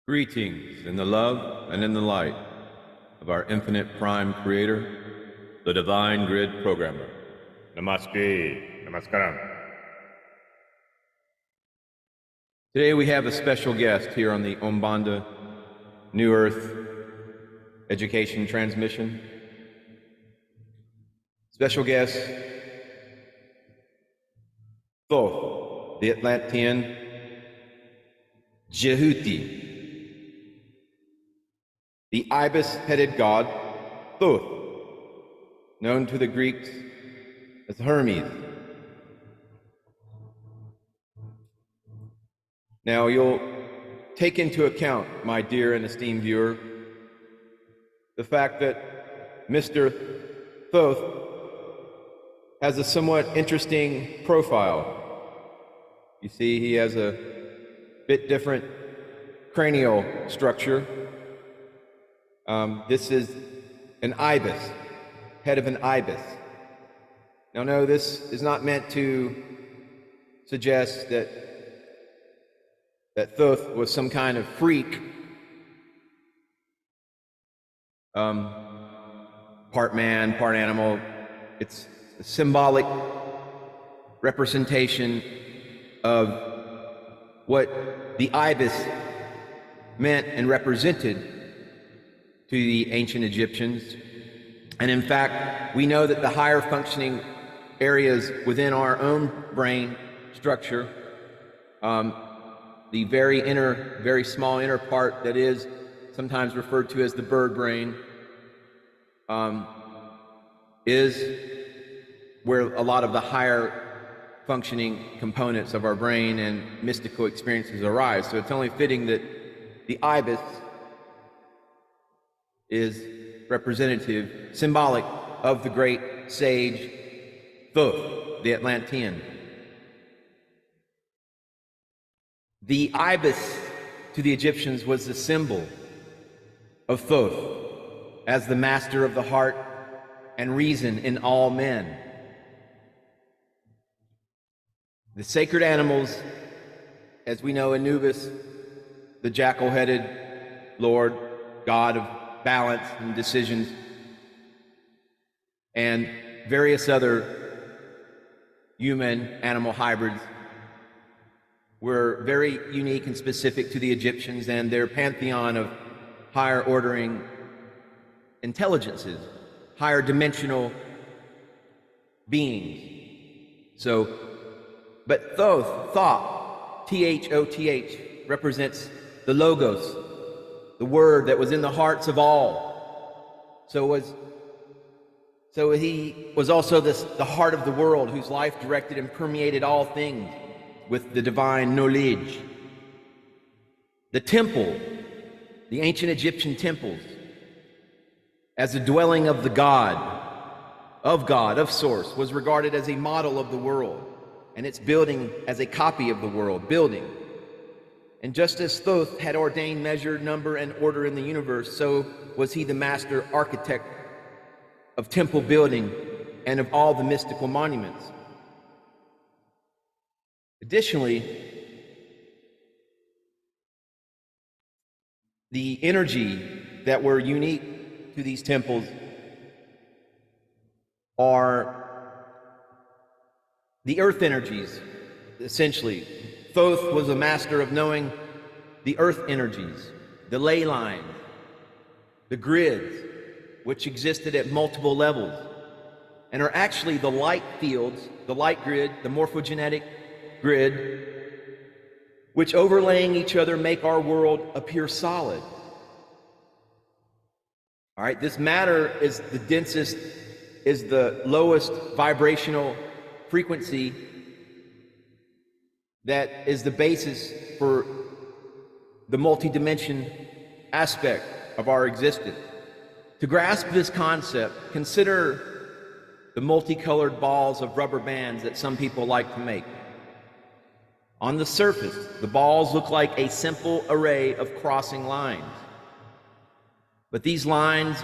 Greetings in the love and in the light of our infinite prime creator, the divine grid programmer. Namaste. Namaskaram. Today we have a special guest here on the Umbanda New Earth Education Transmission. Special guest, Thoth, the Atlantean Jehuti, the ibis-headed god Thoth, known to the Greeks as Hermes. Now you'll take into account, my dear and esteemed viewer, the fact that Mr. Thoth has a somewhat interesting profile. You see, he has a bit different cranial structure. This is an ibis, head of an ibis. Now, no, this is not meant to suggest that Thoth was some kind of freak, part man, part animal. It's a symbolic representation of what the ibis meant and represented to the ancient Egyptians. And in fact, we know that the higher functioning areas within our own brain structure, the very small inner part that is sometimes referred to as the bird brain, is where a lot of the higher functioning components of our brain and mystical experiences arise. So it's only fitting that the ibis is representative, symbolic of the great sage Thoth, the Atlantean. The ibis to the Egyptians was the symbol of Thoth as the master of the heart and reason in all men. The sacred animals, as we know, Anubis, the jackal-headed lord, god of balance and decisions, and various other human-animal hybrids were very unique and specific to the Egyptians and their pantheon of higher ordering intelligences, higher dimensional beings. But Thoth, T-H-O-T-H, represents the Logos, the word that was in the hearts of all. So he was also the heart of the world, whose life directed and permeated all things with the divine knowledge. The temple, the ancient Egyptian temples, as a dwelling of the God, of Source, was regarded as a model of the world, and its building as a copy of the world, building. And just as Thoth had ordained measure, number, and order in the universe, so was he the master architect of temple building and of all the mystical monuments. Additionally, the energy that were unique to these temples are the earth energies, essentially. Thoth was a master of knowing the earth energies, the ley lines, the grids, which existed at multiple levels, and are actually the light fields, the light grid, the morphogenetic grid, which overlaying each other make our world appear solid. All right, this matter is the densest, is the lowest vibrational frequency that is the basis for the multi-dimension aspect of our existence. To grasp this concept, consider the multicolored balls of rubber bands that some people like to make. On the surface, the balls look like a simple array of crossing lines. But these lines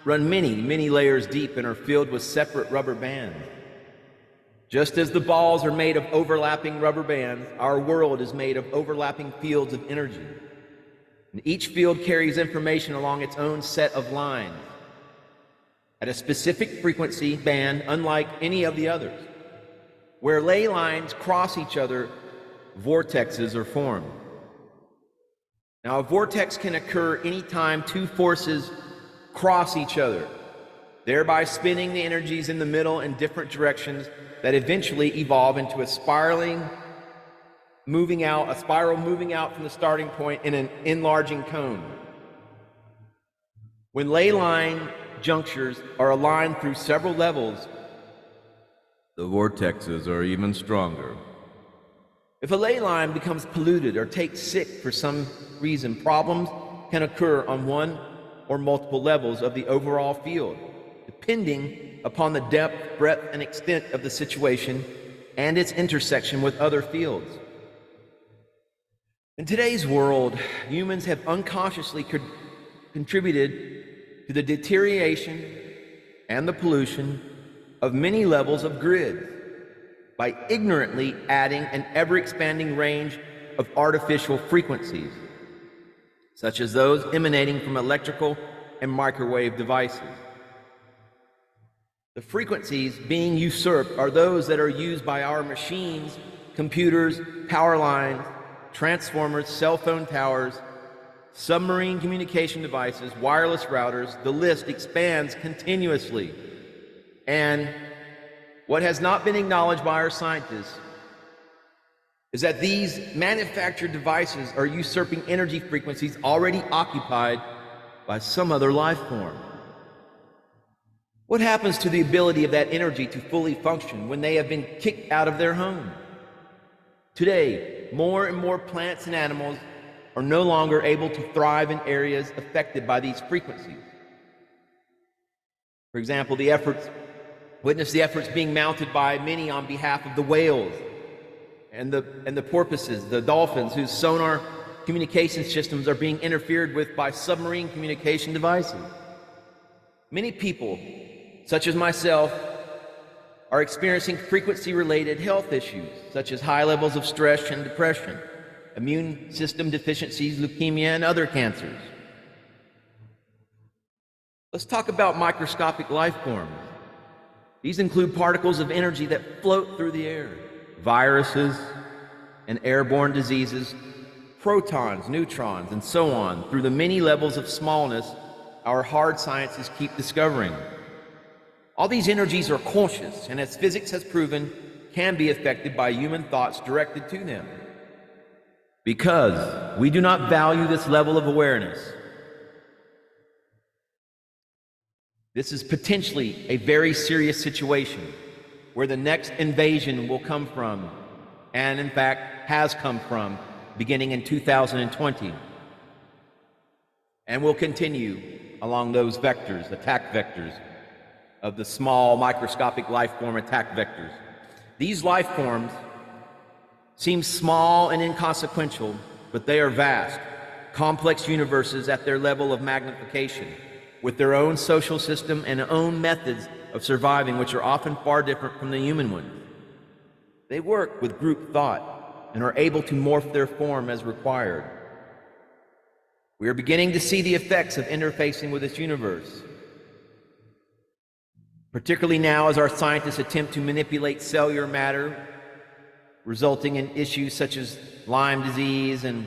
run many, many layers deep and are filled with separate rubber bands. Just as the balls are made of overlapping rubber bands, our world is made of overlapping fields of energy. And each field carries information along its own set of lines at a specific frequency band unlike any of the others. Where ley lines cross each other, vortexes are formed. Now, a vortex can occur anytime two forces cross each other, thereby spinning the energies in the middle in different directions that eventually evolve into a spiral moving out from the starting point in an enlarging cone. When ley line junctures are aligned through several levels, the vortexes are even stronger. If a ley line becomes polluted or takes sick for some reason, problems can occur on one or multiple levels of the overall field, depending upon the depth, breadth, and extent of the situation and its intersection with other fields. In today's world, humans have unconsciously contributed to the deterioration and the pollution of many levels of grids by ignorantly adding an ever-expanding range of artificial frequencies, such as those emanating from electrical and microwave devices. The frequencies being usurped are those that are used by our machines, computers, power lines, transformers, cell phone towers, submarine communication devices, wireless routers. The list expands continuously. And what has not been acknowledged by our scientists is that these manufactured devices are usurping energy frequencies already occupied by some other life form. What happens to the ability of that energy to fully function when they have been kicked out of their home? Today, more and more plants and animals are no longer able to thrive in areas affected by these frequencies. For example, witness the efforts being mounted by many on behalf of the whales and the porpoises, the dolphins, whose sonar communication systems are being interfered with by submarine communication devices. Many people, such as myself, are experiencing frequency-related health issues, such as high levels of stress and depression, immune system deficiencies, leukemia, and other cancers. Let's talk about microscopic life forms. These include particles of energy that float through the air, viruses and airborne diseases, protons, neutrons, and so on, through the many levels of smallness our hard sciences keep discovering. All these energies are conscious, and as physics has proven, can be affected by human thoughts directed to them. Because we do not value this level of awareness, this is potentially a very serious situation where the next invasion will come from, and in fact has come from, beginning in 2020, and will continue along those vectors, attack vectors, of the small microscopic life form attack vectors. These life forms seem small and inconsequential, but they are vast, complex universes at their level of magnification, with their own social system and own methods of surviving, which are often far different from the human ones. They work with group thought and are able to morph their form as required. We are beginning to see the effects of interfacing with this universe, particularly now as our scientists attempt to manipulate cellular matter, resulting in issues such as Lyme disease and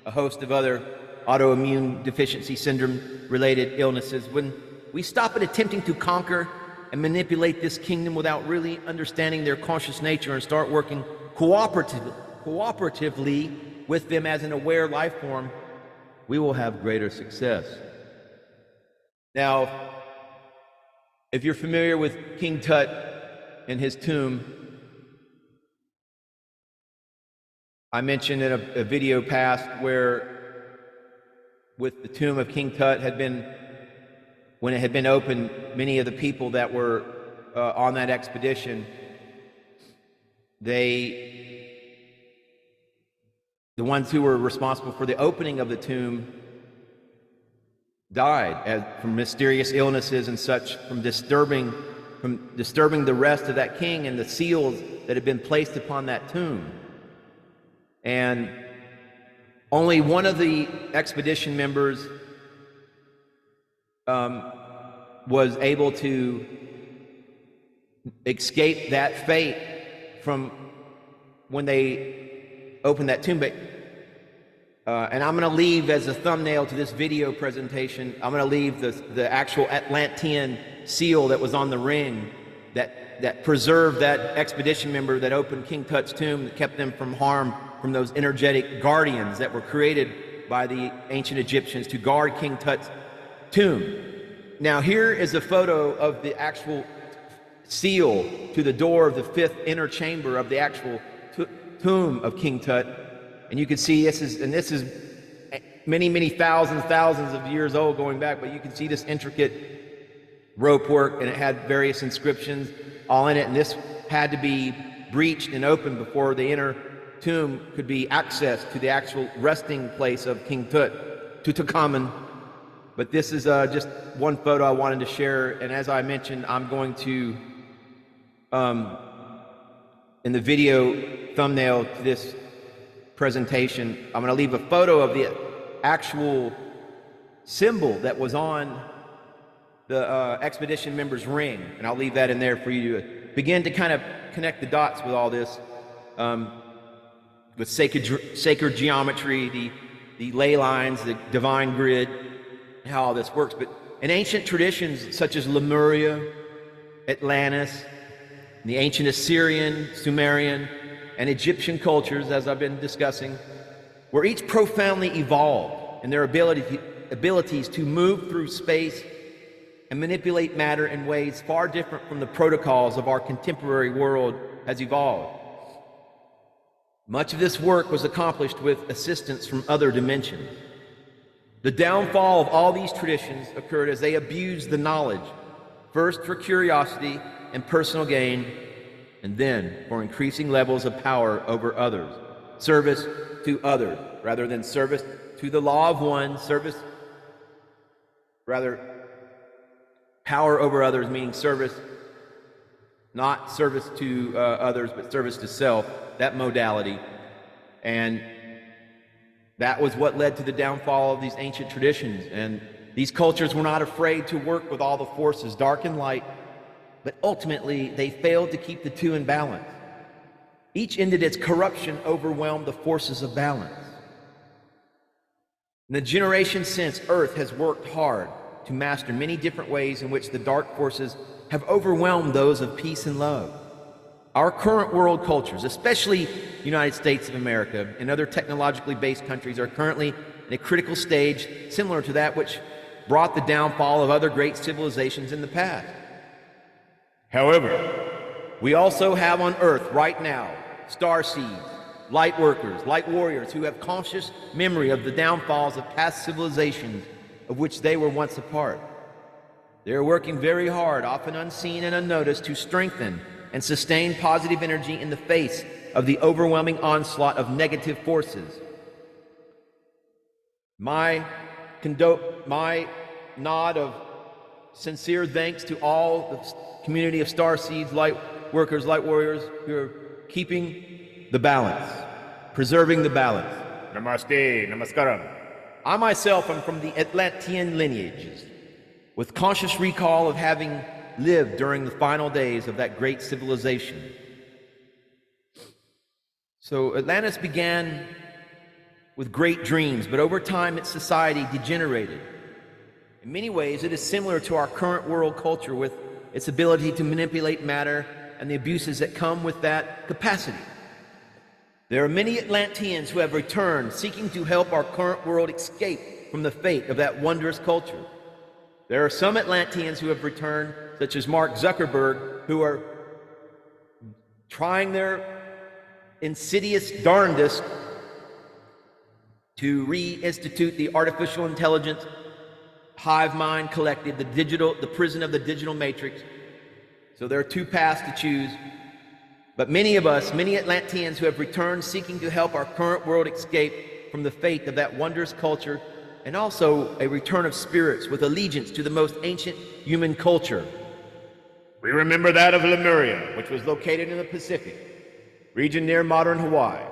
a host of other autoimmune deficiency syndrome-related illnesses. When we stop at attempting to conquer and manipulate this kingdom without really understanding their conscious nature and start working cooperatively with them as an aware life form, we will have greater success. Now, if you're familiar with King Tut and his tomb, I mentioned in a video past where, with the tomb of King Tut when it had been opened, many of the people that were on that expedition, the ones who were responsible for the opening of the tomb died from mysterious illnesses and such, from disturbing the rest of that king and the seals that had been placed upon that tomb. And Only one of the expedition members was able to escape that fate from when they opened that tomb. And I'm going to leave as a thumbnail to this video presentation, I'm going to leave the actual Atlantean seal that was on the ring that preserved that expedition member that opened King Tut's tomb, that kept them from harm from those energetic guardians that were created by the ancient Egyptians to guard King Tut's tomb. Now here is a photo of the actual seal to the door of the fifth inner chamber of the actual tomb of King Tut. And you can see this is many thousands of years old going back, but you can see this intricate rope work, and it had various inscriptions all in it, and this had to be breached and opened before the inner tomb could be accessed to the actual resting place of King Tut, Tutankhamun. But this is just one photo I wanted to share, and as I mentioned, I'm going to, in the video thumbnail to this presentation, I'm going to leave a photo of the actual symbol that was on the expedition member's ring, and I'll leave that in there for you to begin to kind of connect the dots with all this, with sacred geometry, the ley lines, the divine grid, how all this works. But in ancient traditions such as Lemuria, Atlantis, the ancient Assyrian, Sumerian, and Egyptian cultures, as I've been discussing, were each profoundly evolved in their abilities to move through space and manipulate matter in ways far different from the protocols of our contemporary world has evolved. Much of this work was accomplished with assistance from other dimensions. The downfall of all these traditions occurred as they abused the knowledge, first for curiosity and personal gain, and then for increasing levels of power over others, service to others, rather than service to the law of one, power over others, meaning service, not service to others, but service to self, that modality. And that was what led to the downfall of these ancient traditions. And these cultures were not afraid to work with all the forces, dark and light, but ultimately they failed to keep the two in balance. Each ended its corruption overwhelmed the forces of balance. In the generations since, Earth has worked hard to master many different ways in which the dark forces have overwhelmed those of peace and love. Our current world cultures, especially the United States of America and other technologically based countries, are currently in a critical stage similar to that which brought the downfall of other great civilizations in the past. However, we also have on Earth right now starseeds, light workers, light warriors who have conscious memory of the downfalls of past civilizations of which they were once a part. They are working very hard, often unseen and unnoticed, to strengthen and sustain positive energy in the face of the overwhelming onslaught of negative forces. My nod of sincere thanks to all the community of starseeds, light workers, light warriors who are keeping the balance, preserving the balance. Namaste, namaskaram. I myself am from the Atlantean lineages, with conscious recall of having lived during the final days of that great civilization. So Atlantis began with great dreams, but over time its society degenerated. In many ways, it is similar to our current world culture, with its ability to manipulate matter and the abuses that come with that capacity. There are many Atlanteans who have returned, seeking to help our current world escape from the fate of that wondrous culture. There are some Atlanteans who have returned, such as Mark Zuckerberg, who are trying their insidious darndest to reinstitute the artificial intelligence hive mind collective, the prison of the digital matrix. So there are two paths to choose. But many of us, many Atlanteans who have returned seeking to help our current world escape from the fate of that wondrous culture, and also a return of spirits with allegiance to the most ancient human culture. We remember that of Lemuria, which was located in the Pacific region near modern Hawaii.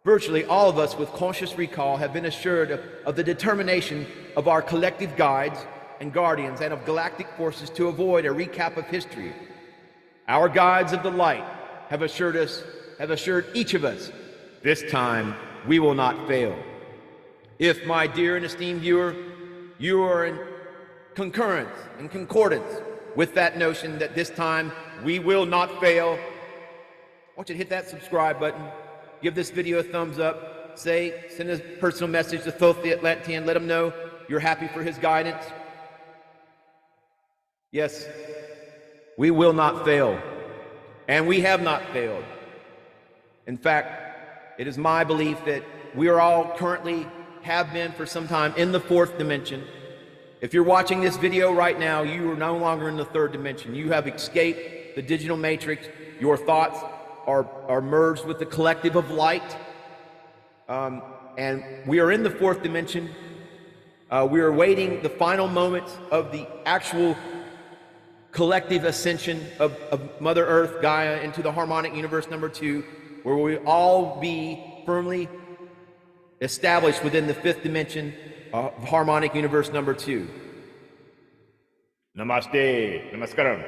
Virtually all of us with conscious recall have been assured of the determination of our collective guides and guardians and of galactic forces to avoid a recap of history. Our guides of the light have assured each of us, this time we will not fail. If, my dear and esteemed viewer, you are in concurrence and concordance with that notion that this time we will not fail, I want you to hit that subscribe button, give this video a thumbs up, send a personal message to Thoth the Atlantean, let him know you're happy for his guidance. Yes, we will not fail, and we have not failed. In fact, it is my belief that we are all currently, have been for some time, in the fourth dimension. If you're watching this video right now, you are no longer in the third dimension. You have escaped the digital matrix. Your thoughts are merged with the collective of light. And we are in the fourth dimension. We are awaiting the final moments of the actual collective ascension of Mother Earth, Gaia, into the harmonic universe number 2, where we all be firmly established within the fifth dimension of harmonic universe number 2. Namaste. Namaskaram.